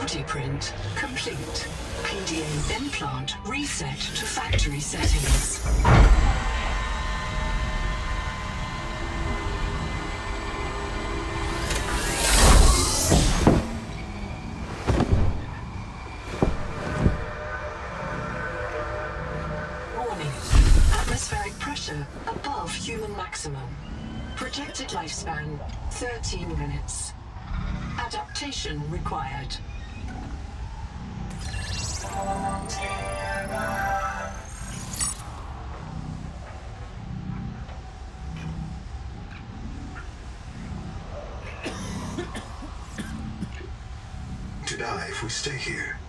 Body print complete. PDA implant reset to factory settings. Warning. Atmospheric pressure above human maximum. Projected lifespan 13 minutes. Adaptation required. To die if we stay here.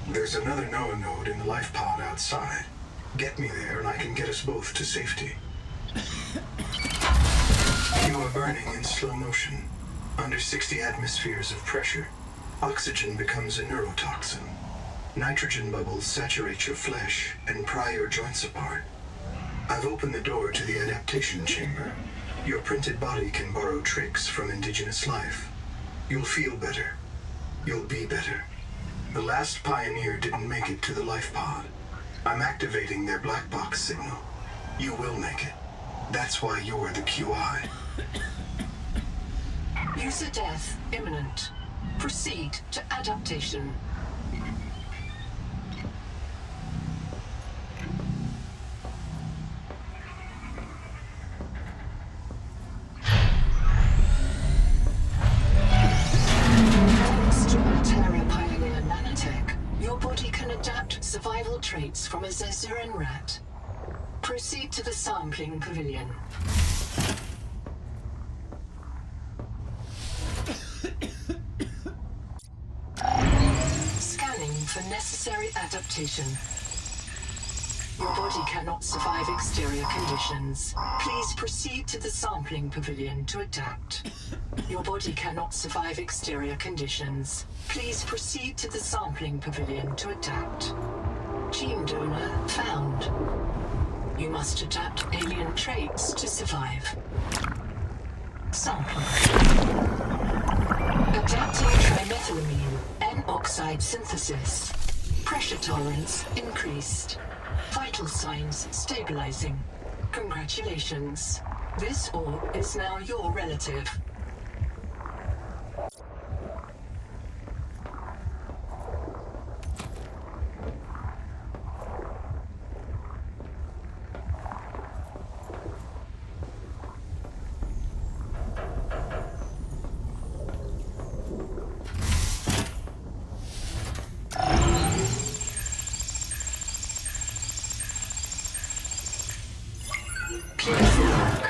There's another Noah node in the life pod outside. Get me there and I can get us both to safety. You are burning in slow motion. Under 60 atmospheres of pressure, oxygen becomes a neurotoxin. Nitrogen bubbles saturate your flesh and pry your joints apart. I've opened the door to the adaptation chamber. Your printed body can borrow tricks from indigenous life. You'll feel better. You'll be better. The last pioneer didn't make it to the life pod. I'm activating their black box signal. You will make it. That's why you're the QI. User death imminent. Proceed to adaptation. Thanks to Altaria Pioneer Nanotech, your body can adapt survival traits from a Zezuran rat. Proceed to the sampling pavilion. Scanning for necessary adaptation. Your body cannot survive exterior conditions. Please proceed to the sampling pavilion to adapt. Your body cannot survive exterior conditions. Please proceed to the sampling pavilion to adapt. Gene donor found. You must adapt alien traits to survive. Sampling. Adapting trimethylamine, N-oxide synthesis. Pressure tolerance increased. Vital signs stabilizing. Congratulations. This orb is now your relative. Please look.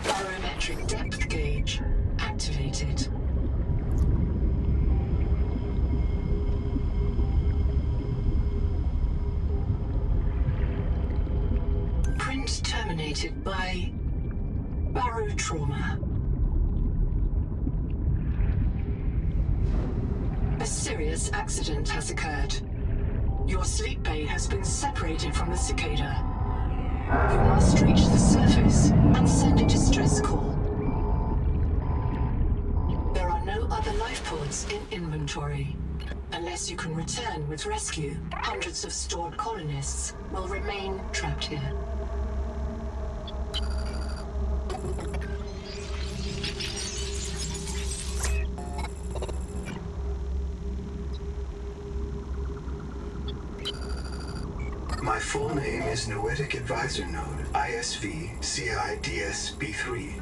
Barometric depth gauge activated. Print terminated by barotrauma. A serious accident has occurred. Your sleep bay has been separated from the cicada. You must reach the surface and send a distress call. There are no other life pods in inventory. Unless you can return with rescue, hundreds of stored colonists will remain trapped here. My full name is Noetic Advisor Node, ISV CIDS-B3.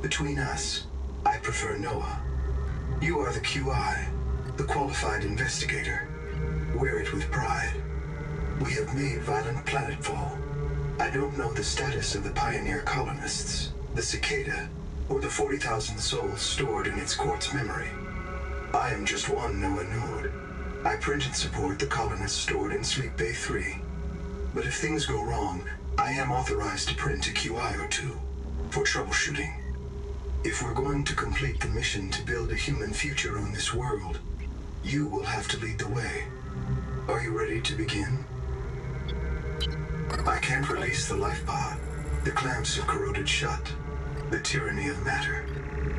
Between us, I prefer Noah. You are the QI, the qualified investigator. Wear it with pride. We have made violent planetfall. I don't know the status of the pioneer colonists, the cicada, or the 40,000 souls stored in its quartz memory. I am just one Noah node. I print and support the colonists stored in Sleep Bay 3. But if things go wrong, I am authorized to print a QI or two. for troubleshooting. If we're going to complete the mission to build a human future on this world, you will have to lead the way. Are you ready to begin? I can't release the life pod. The clamps have corroded shut. The tyranny of matter.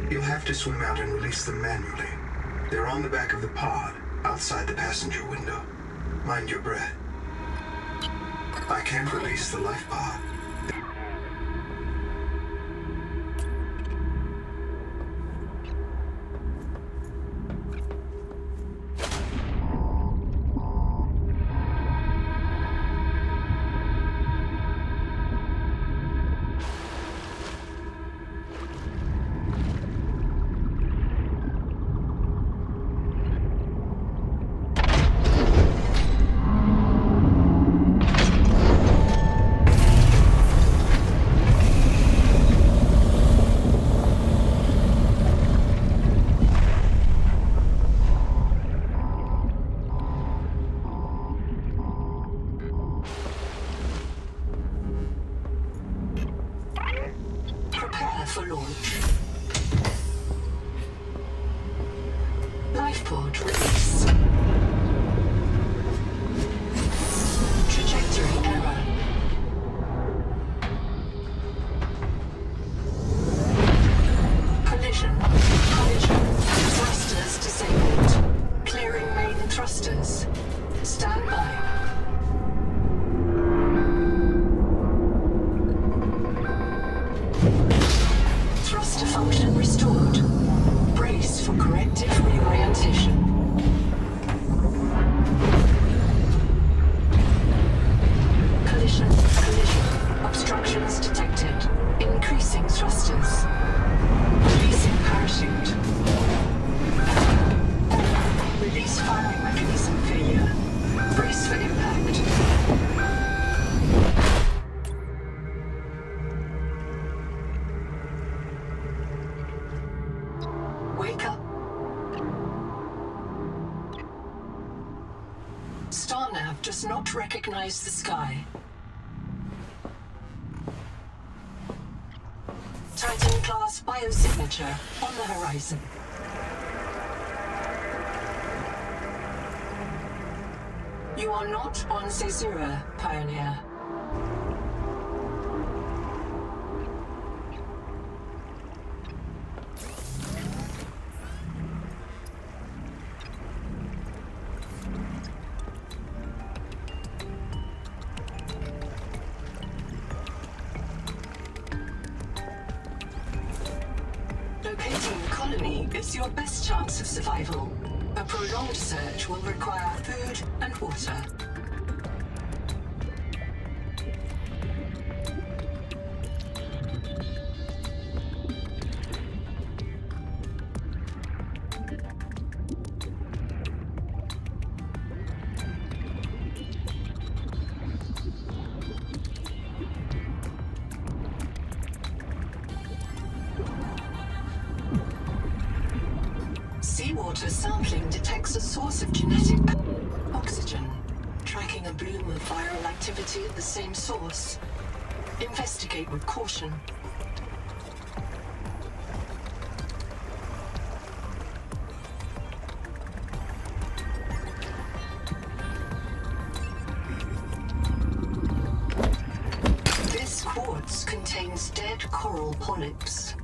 You'll have to swim out and release them manually. They're on the back of the pod, outside the passenger window. Mind your breath. I can't release the life pod. For launch. Lifepod release. Trajectory error. Collision. Thrusters disabled. Clearing main thrusters. Stand by. Thruster function restored. Brace for corrective reorientation. Collision. Obstructions detected. Increasing thrusters. Releasing parachute. Release firing mechanism failure. Brace for impact. Wake up. Starnav does not recognize the sky. Titan-class biosignature on the horizon. You are not on Caesura, Pioneer. Locating the colony is your best chance of survival. A prolonged search will require food and water. Seawater sampling detects a source of genetic oxygen, tracking a bloom of viral activity at the same source. Investigate with caution. This quartz contains dead coral polyps.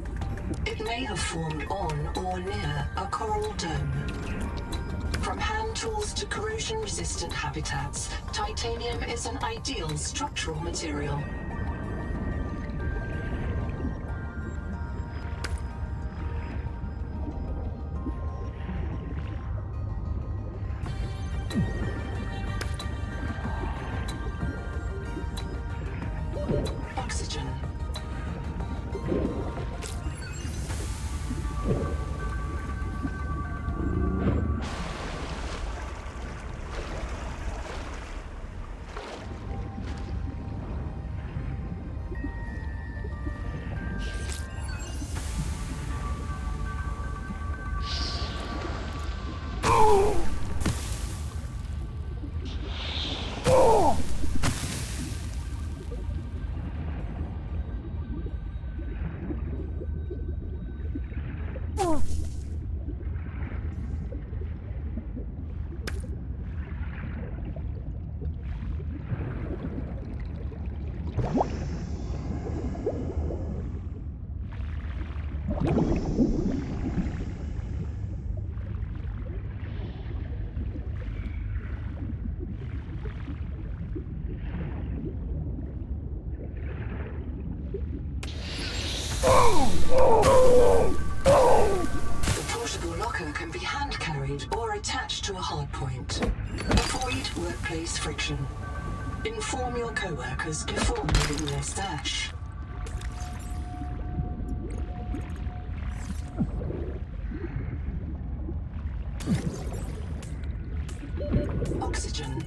It may have formed on or near a coral dome. From hand tools to corrosion-resistant habitats, titanium is an ideal structural material. Oxygen. locker can be hand-carried or attached to a hardpoint. Avoid workplace friction. Inform your co-workers before moving their stash. Oxygen.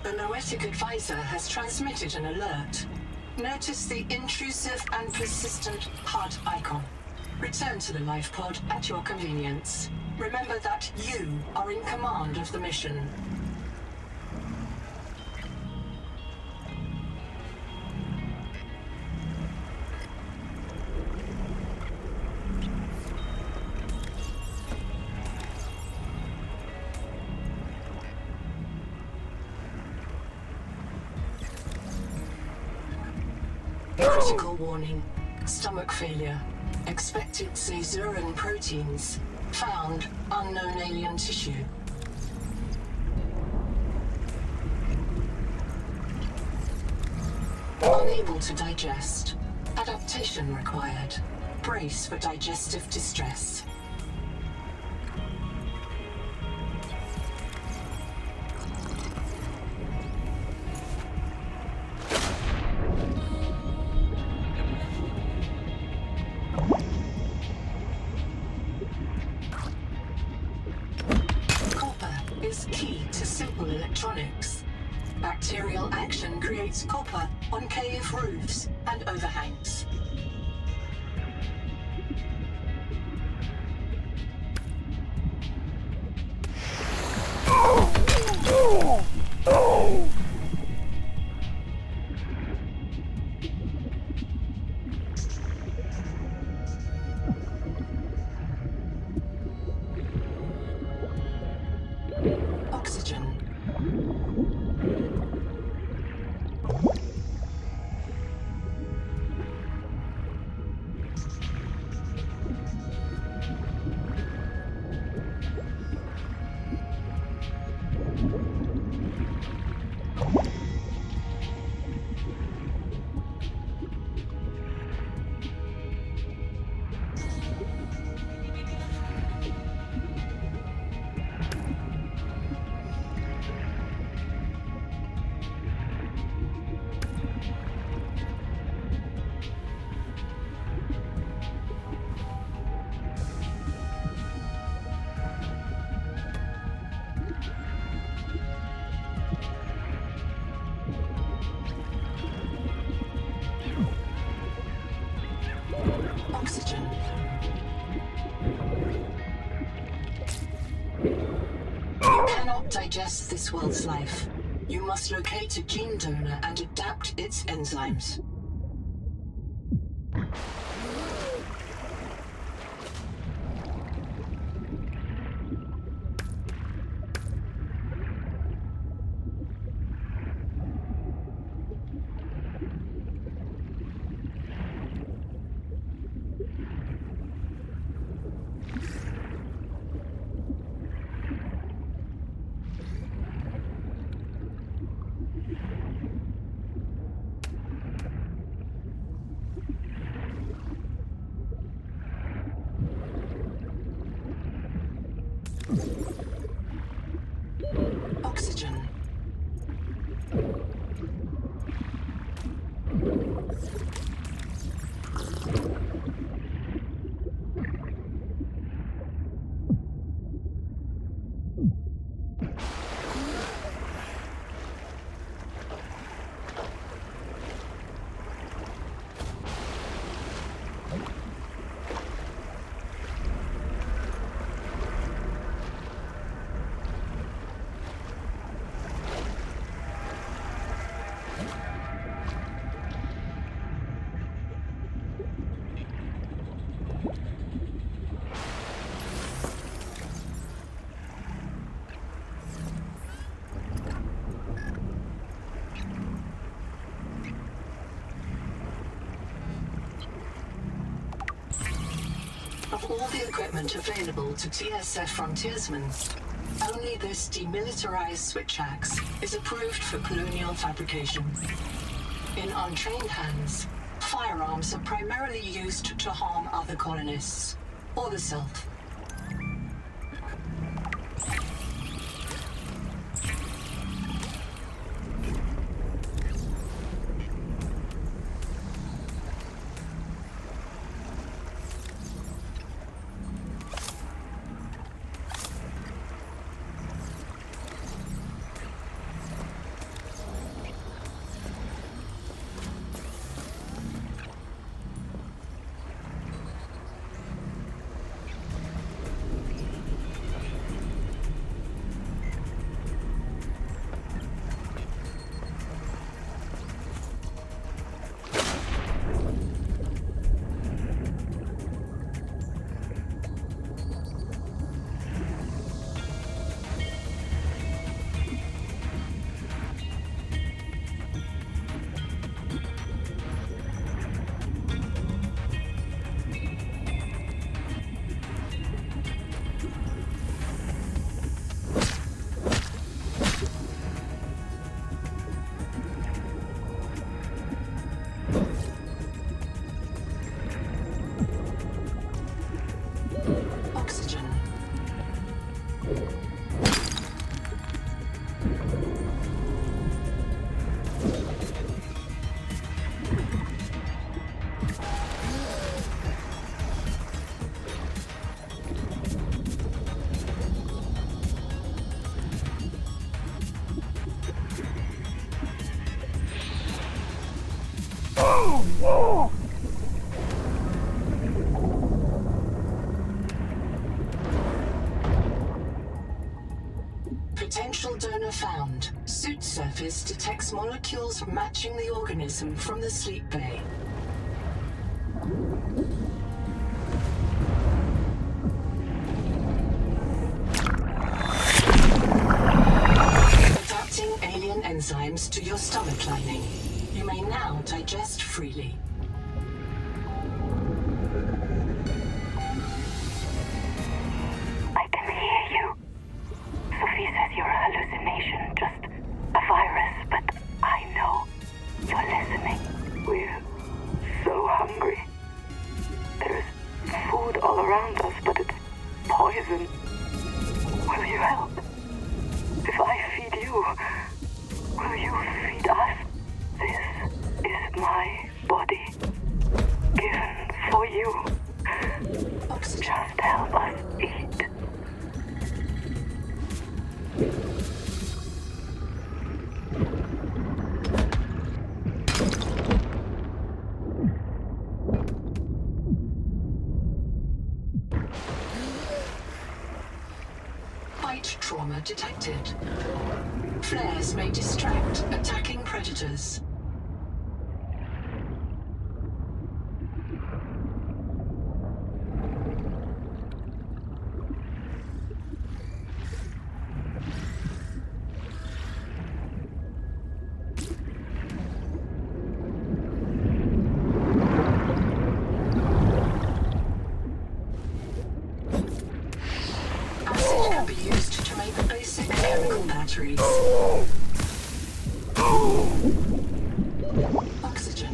The Noetic Advisor has transmitted an alert. Notice the intrusive and persistent HUD icon. Return to the life pod at your convenience. Remember that you are in command of the mission. Critical warning. Stomach failure. Expected Caesuran proteins. Found unknown alien tissue. Unable to digest. Adaptation required. Brace for digestive distress. Is key to simple electronics. Bacterial action creates copper on cave roofs and overhangs. Oxygen. Oxygen. You cannot digest this world's life. You must locate a gene donor and adapt its enzymes. Of all the equipment available to TSF frontiersmen, only this demilitarized switch axe is approved for colonial fabrication. In untrained hands, firearms are primarily used to harm other colonists, or the Self. Oxygen. Potential donor found. Suit surface detects molecules matching the organism from the sleep bay. Adapting alien enzymes to your stomach lining. You may now digest freely. I can hear you. Sophie says you're a hallucination, just a virus, but I know you're listening. We're so hungry. There's food all around us, but it's poison. Will you help? If I feed you, will you feed us? This is my body, given for you. Just help us eat. Bite trauma detected. Flares may distract attacking predators. Acid can be used to make basic chemical batteries. Oxygen.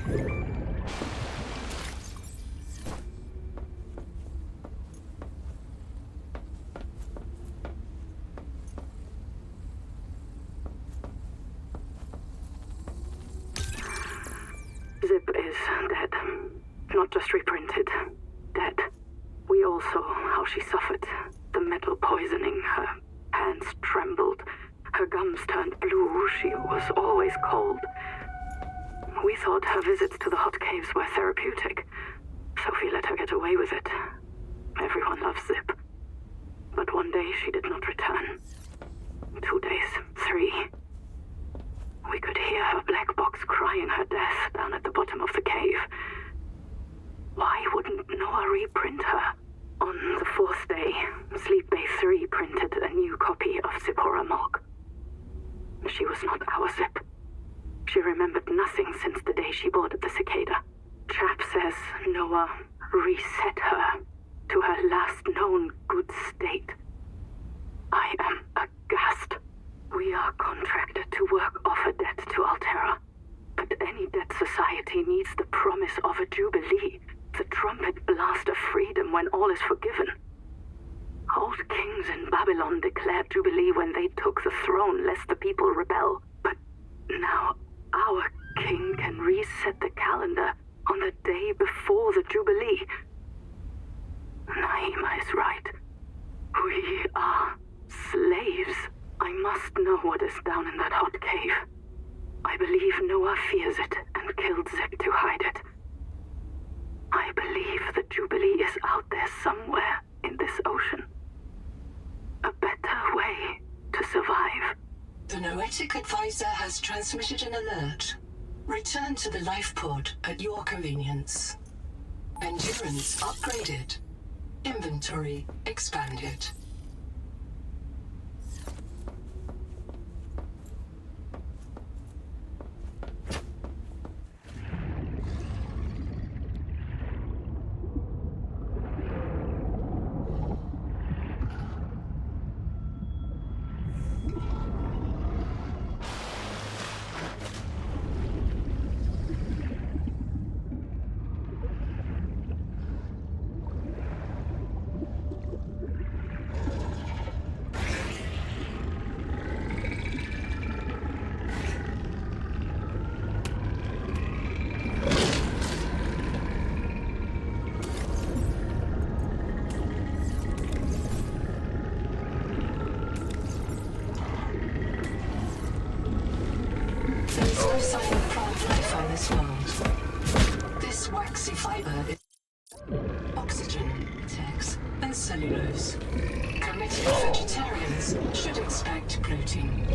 Zip is dead. Not just reprinted. Dead. We all saw how she suffered. The metal poisoning. Her hands trembled. Her gums turned blue. She was always cold. We thought her visits to the hot caves were therapeutic. Sophie let her get away with it. Everyone loves Zip. But one day she did not return. 2 days. 3. We could hear her black box crying her death down at the bottom of the cave. Why wouldn't Noah reprint her? On the 4th day, Sleep Bay 3 printed a new copy of Zipporah Mog. She was not our Zip. She remembered nothing since the day she boarded the Cicada. Chap says Noah reset her to her last known good state. I am aghast. We are contracted to work off a debt to Altera. But any debt society needs the promise of a jubilee, the trumpet blast of freedom when all is forgiven. Old kings in Babylon declared jubilee when they took the throne lest the people rebel. But now our king can reset the calendar on the day before the jubilee. Naima is right. We are slaves. I must know what is down in that hot cave. I believe Noah fears it and killed Zip to hide it. I believe the Jubilee is out there somewhere in this ocean. A better way to survive. The Noetic Advisor has transmitted an alert. Return to the life pod at your convenience. Endurance upgraded. Inventory expanded. There's no sign of plant life on this world. This waxy fiber is oxygen, tex, and cellulose. Committed vegetarians should expect protein.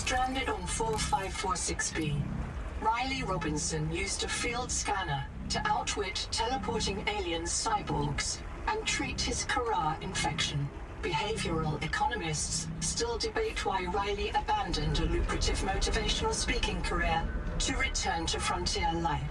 Stranded on 4546B, Riley Robinson used a field scanner to outwit teleporting alien cyborgs and treat his Kara infection. Behavioral economists still debate why Riley abandoned a lucrative motivational speaking career to return to frontier life.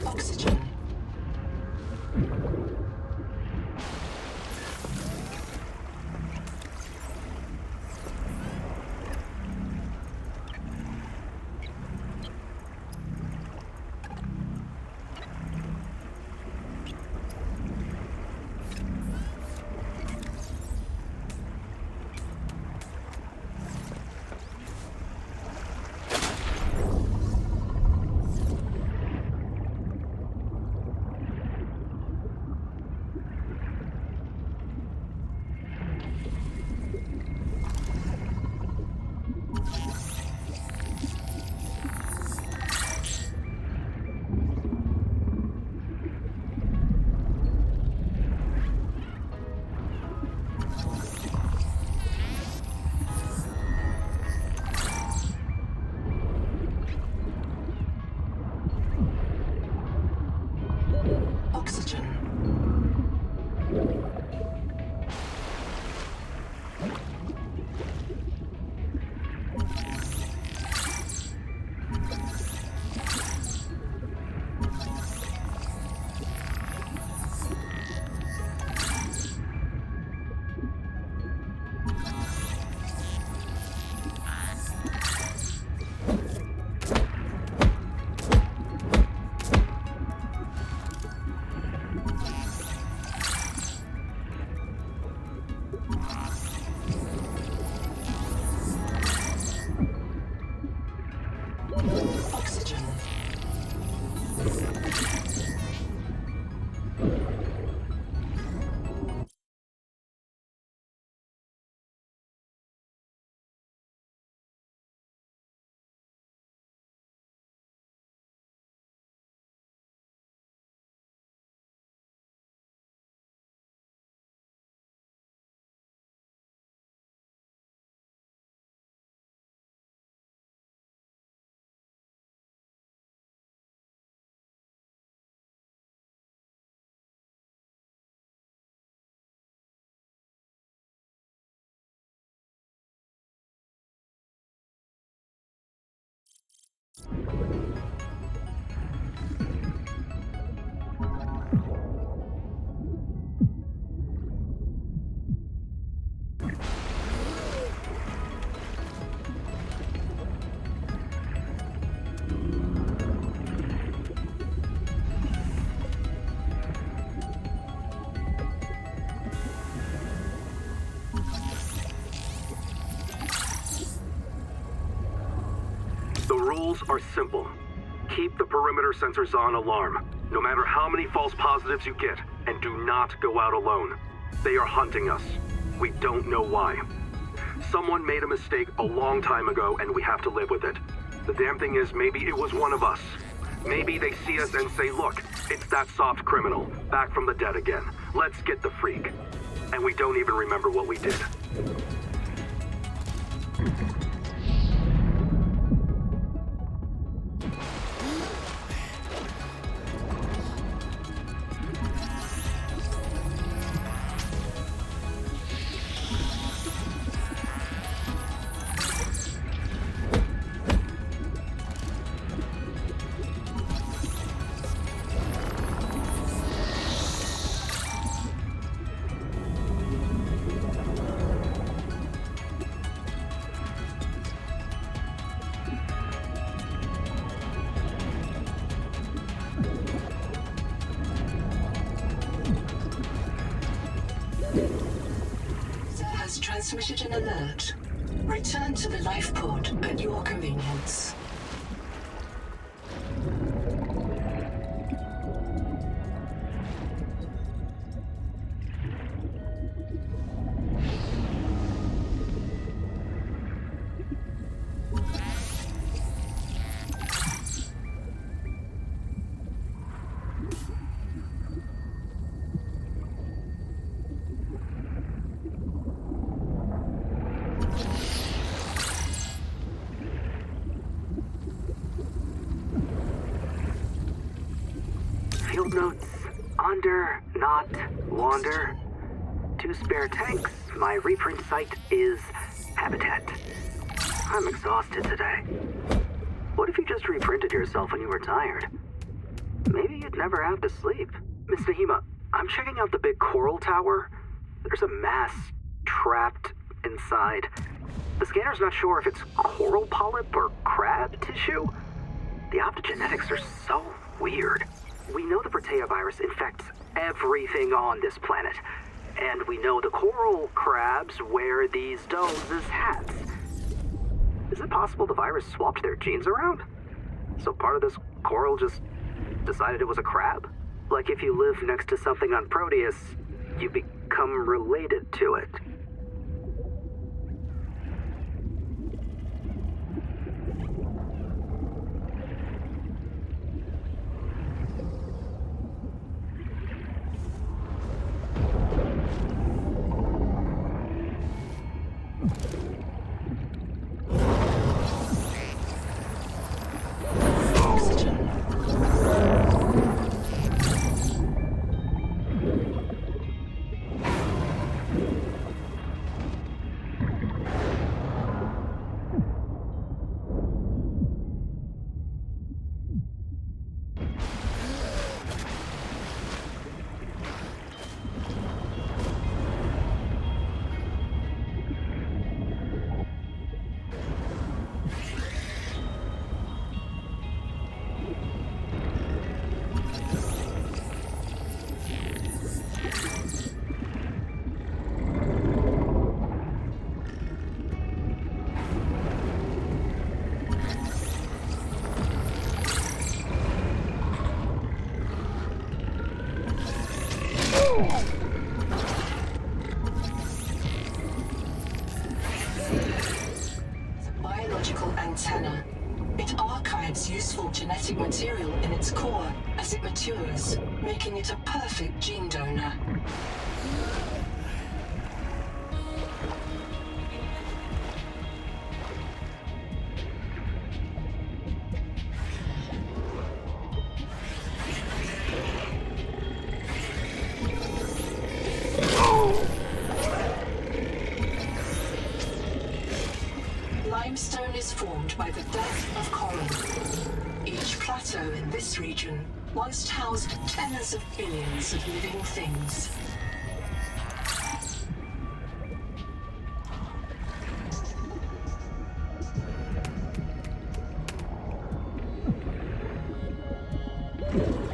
Oxygen. Oxygen. Oxygen. The rules are simple. Keep the perimeter sensors on alarm, no matter how many false positives you get, and do not go out alone. They are hunting us. We don't know why. Someone made a mistake a long time ago, and we have to live with it. The damn thing is, maybe it was one of us. Maybe they see us and say, look, it's that soft criminal, back from the dead again. Let's get the freak. And we don't even remember what we did. transmitted an alert. Return to the life pod at your convenience. Field notes, Onder, not wander. 2 spare tanks. My reprint site is Habitat. I'm exhausted today. What if you just reprinted yourself when you were tired? Maybe you'd never have to sleep. Miss Nahima, I'm checking out the big coral tower. There's a mass trapped inside. The scanner's not sure if it's coral polyp or crab tissue. The optogenetics are so weird. We know the Protea virus infects everything on this planet, and we know the coral crabs wear these domes as hats. Is it possible the virus swapped their genes around? So part of this coral just decided it was a crab? Like if you live next to something on Proteus, you become related to it. Antenna. It archives useful genetic material in its core as it matures, making it a perfect gene donor. Limestone is formed by the death of coral. Each plateau in this region once housed tens of billions of living things.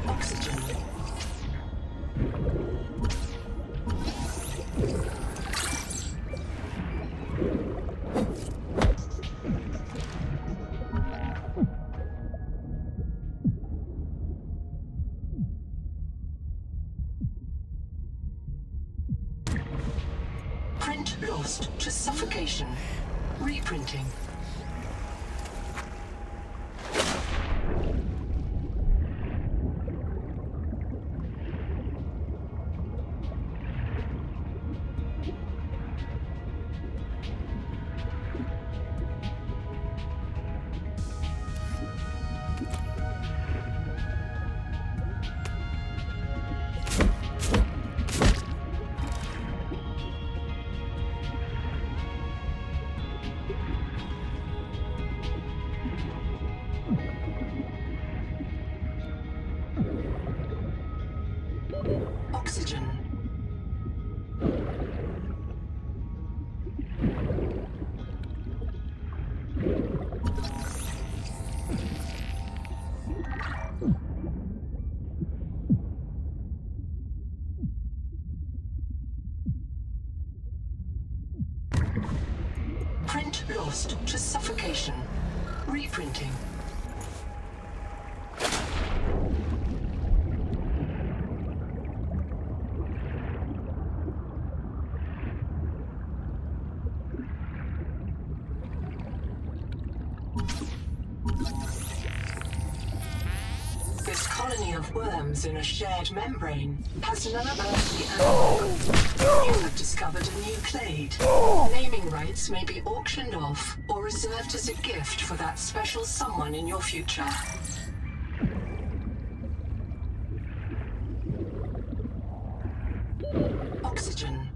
Oxygen. Print lost to suffocation. Reprinting. Oxygen. extraction. Reprinting. This colony of worms in a shared membrane has none earthly animal. You have discovered a new clade. Naming rights may be auctioned off or reserved as a gift for that special someone in your future. Oxygen.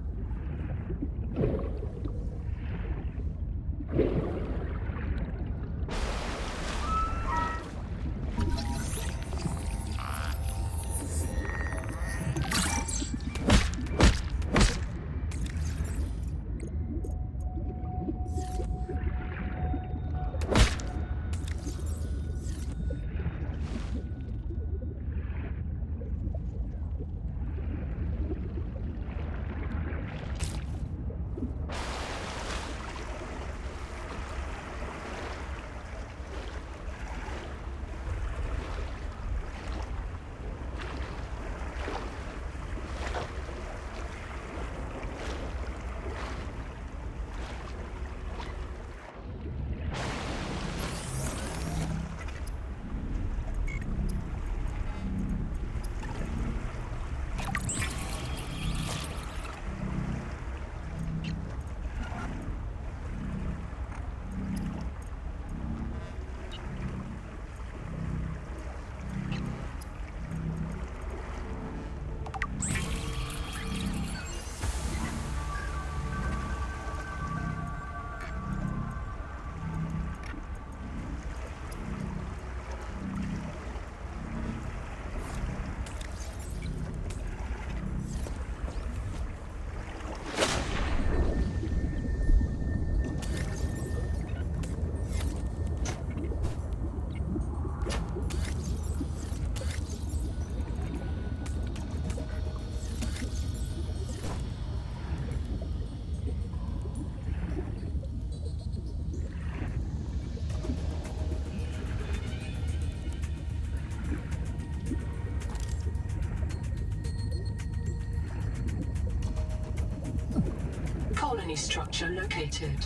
Colony structure located.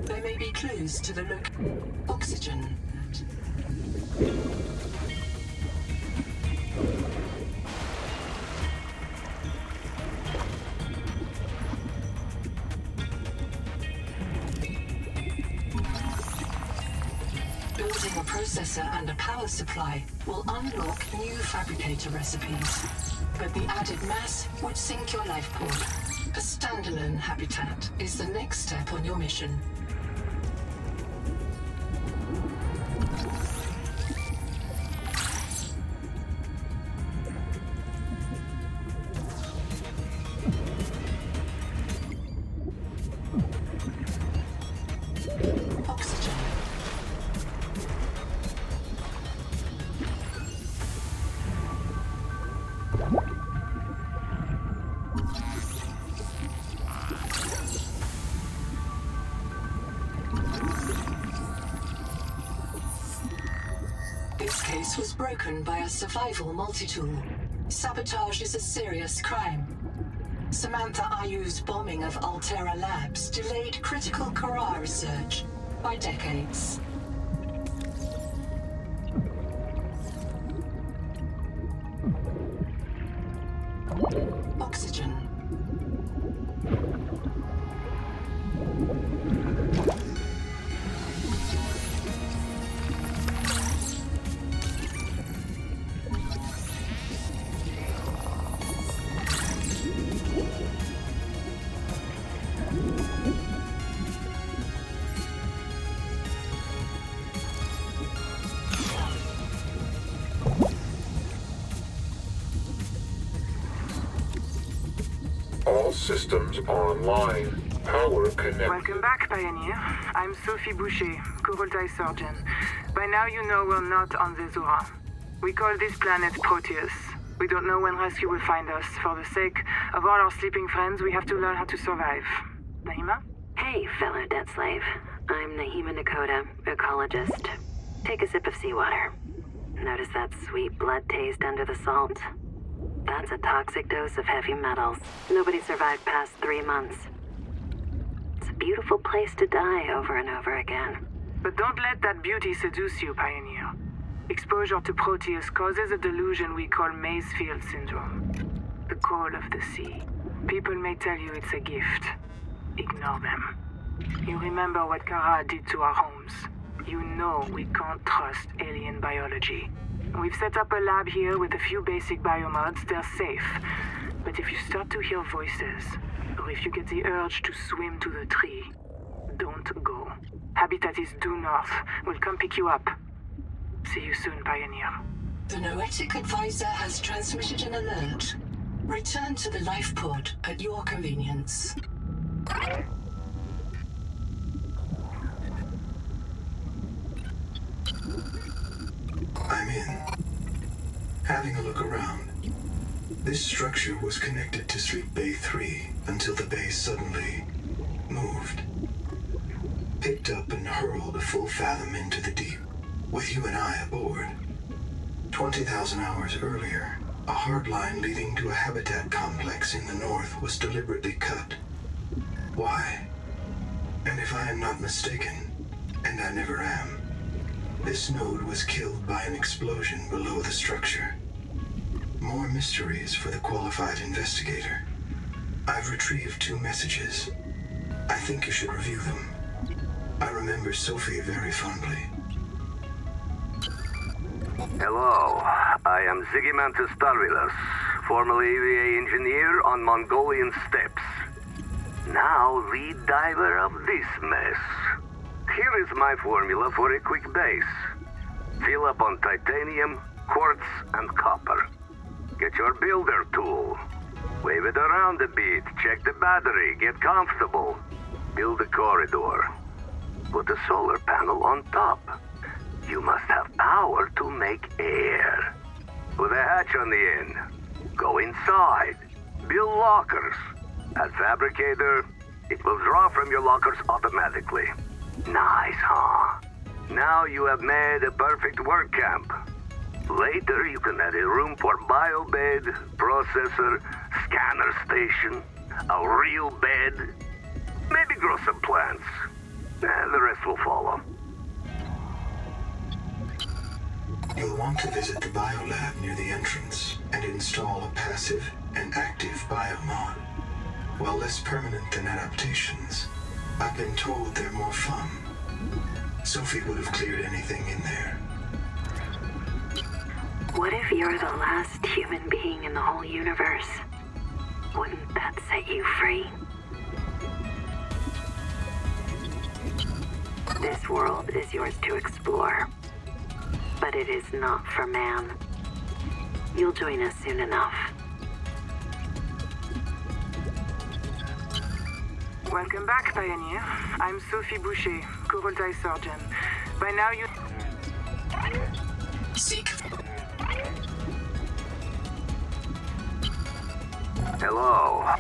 There may be clues to the oxygen. Building a processor and a power supply will unlock new fabricator recipes, but the added mass would sink your life pod. A standalone habitat is the next step on your mission. Oxygen. This case was broken by a survival multi-tool. Sabotage is a serious crime. Samantha Ayu's bombing of Altera Labs delayed critical Kara research by decades. Oxygen. All systems online. Power connected. Welcome back, Pioneer. I'm Sophie Boucher, Kurultai surgeon. By now you know we're not on the Zora. We call this planet Proteus. We don't know when rescue will find us. For the sake of all our sleeping friends, we have to learn how to survive. Naima? Hey, fellow dead slave. I'm Nahima Nakota, ecologist. Take a sip of seawater. Notice that sweet blood taste under the salt? That's a toxic dose of heavy metals. Nobody survived past 3 months. It's a beautiful place to die over and over again. But don't let that beauty seduce you, Pioneer. Exposure to Proteus causes a delusion we call Maysfield syndrome. The call of the sea. People may tell you it's a gift. Ignore them. You remember what Kara did to our homes. You know we can't trust alien biology. We've set up a lab here with a few basic biomods. They're safe. But if you start to hear voices, or if you get the urge to swim to the tree, don't go. Habitat is due north. We'll come pick you up. See you soon, Pioneer. The Noetic Advisor has transmitted an alert. Return to the life pod at your convenience. I'm in. Having a look around. This structure was connected to Street Bay 3 until the bay suddenly moved. Picked up and hurled a full fathom into the deep, with you and I aboard. 20,000 hours earlier, a hard line leading to a habitat complex in the north was deliberately cut. Why? And if I am not mistaken, and I never am, this node was killed by an explosion below the structure. More mysteries for the qualified investigator. I've retrieved 2 messages. I think you should review them. I remember Sophie very fondly. Hello, I am Zigimantus Starvilas, formerly EVA engineer on Mongolian steppes. Now lead diver of this mess. Here is my formula for a quick base. Fill up on titanium, quartz, and copper. Get your builder tool. Wave it around a bit, check the battery, get comfortable. Build a corridor. Put a solar panel on top. You must have power to make air. Put a hatch on the end. Go inside. Build lockers. At Fabricator, it will draw from your lockers automatically. Nice, huh? Now you have made a perfect work camp. Later you can add a room for biobed, processor, scanner station, a real bed, maybe grow some plants. The rest will follow. You'll want to visit the biolab near the entrance and install a passive and active biomod. While less permanent than adaptations, I've been told they're more fun. Sophie would have cleared anything in there. What if you're the last human being in the whole universe? Wouldn't that set you free? This world is yours to explore, but it is not for man. You'll join us soon enough. Welcome back, Pioneer. I'm Sophie Boucher, Kurultai surgeon. By now you... Seek. Hello.